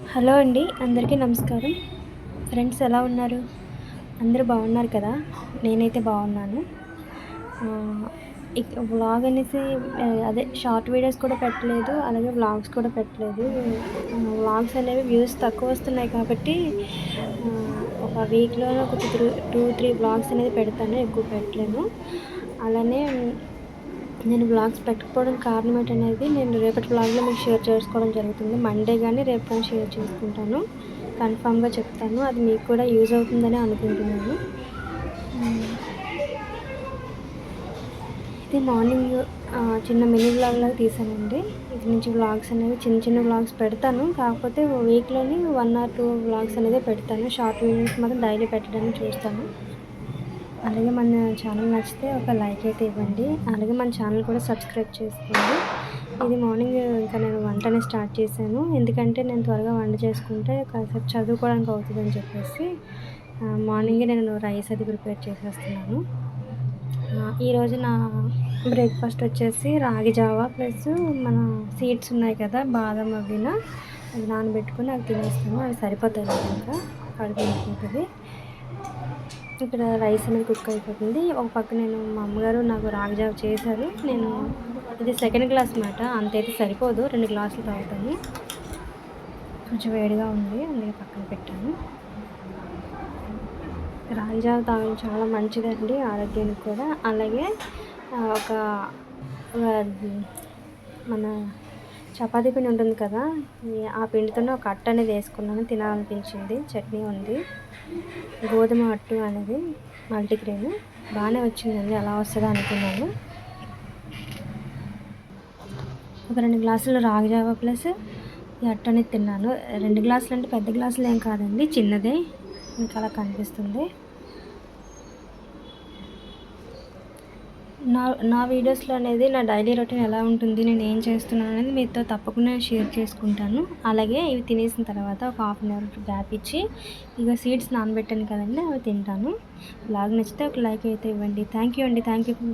Hello అండి, అందరికీ నమస్కారం. ఫ్రెండ్స్ ఎలా ఉన్నారు? అందరూ బాగున్నారు కదా? నేనైతే బాగున్నాను. వ్లాగ్ అనేసి అదే షార్ట్ వీడియోస్ కూడా పెట్టలేదు, అలాగే వ్లాగ్స్ కూడా పెట్టలేదు. వ్లాగ్స్ అనేవి వ్యూస్ తక్కువ వస్తున్నాయి కాబట్టి ఒక వీక్‌లో ఒక 3 వ్లాగ్స్ అనేది పెడతాను, ఎక్కువ పెట్టలేను. అలానే నేను వ్లాగ్స్ పెట్టకపోవడానికి కారణం ఏంటనేది నేను రేపటి వ్లాగ్‌లో మీకు షేర్ చేసుకోవడం జరుగుతుంది. మండే గానీ, రేపు కానీ షేర్ చేసుకుంటాను. కన్ఫామ్‌గా చెప్తాను. అది మీకు కూడా యూజ్ అవుతుందనే అనుకుంటున్నాను. ఇది మార్నింగ్ చిన్న మినీ వ్లాగ్ లాగా తీసానండి. ఇటు నుంచి వ్లాగ్స్ అనేవి చిన్న చిన్న వ్లాగ్స్ పెడతాను. కాకపోతే వీక్‌లోని 1 ఆర్ 2 వ్లాగ్స్ అనేది పెడతాను. షార్ట్ వీడియోస్ మాత్రం డైలీ పెట్టడానికి చూస్తాను. అలాగే మన ఛానల్ నచ్చితే ఒక లైక్ అయితే ఇవ్వండి. అలాగే మన ఛానల్ కూడా సబ్స్క్రైబ్ చేసుకోండి. ఇది మార్నింగ్ ఇంకా నేను వంటనే స్టార్ట్ చేశాను. ఎందుకంటే నేను త్వరగా వంట చేసుకుంటే కాసేపు చదువుకోవడానికి అవుతుందని చెప్పేసి మార్నింగే నేను రైస్ అది ప్రిపేర్ చేసేస్తున్నాను. ఈరోజు నా బ్రేక్ఫాస్ట్ వచ్చేసి రాగి జావా ప్లస్ మన సీడ్స్ ఉన్నాయి కదా, బాదం అవిన అవి నానబెట్టుకుని అవి తినేస్తాను. అవి సరిపోతాయి, ఇంకా కడుపు నిండిపోతుంది. ఇక్కడ రైస్ అనేది కుక్ అయిపోతుంది. ఒక పక్క నేను మా అమ్మగారు నాకు రాగి జావ చేశారు. నేను ఇది సెకండ్ గ్లాస్ మాట, అంతైతే సరిపోదు, 2 గ్లాసులు తాగుతాను. కొంచెం వేడిగా ఉంది, అందుకే పక్కన పెట్టాను. రాగి జావ తాగడం చాలా మంచిదండి ఆరోగ్యానికి కూడా. అలాగే ఒక మన చపాతీ పిండి ఉంటుంది కదా, ఆ పిండితోనే ఒక అట్టు అనేది వేసుకున్నాను, తినాలనిపించింది. చట్నీ ఉంది, గోధుమ అట్టు అనేది మల్టీగ్రెయిన్ బాగానే వచ్చిందండి. అలా వస్తుందా అనుకున్నాను. ఒక 2 గ్లాసులు రాగి జావా ప్లస్ ఈ అట్టు అనేది తిన్నాను. 2 గ్లాసులు అంటే పెద్ద గ్లాసులు ఏం కాదండి, చిన్నదే, ఇంకా అలా కనిపిస్తుంది. నా వీడియోస్లో అనేది నా డైలీ రొటీన్ ఎలా ఉంటుంది, నేను ఏం చేస్తున్నాను అనేది మీతో తప్పకుండా షేర్ చేసుకుంటాను. అలాగే ఇవి తినేసిన తర్వాత ఒక హాఫ్ అన్ అవర్ గ్యాప్ ఇచ్చి ఇక సీడ్స్ నానబెట్టాను కదండి, అవి తింటాను. బ్లాగ్ నచ్చితే ఒక లైక్ అయితే ఇవ్వండి. థ్యాంక్ యూ అండి. Thank you for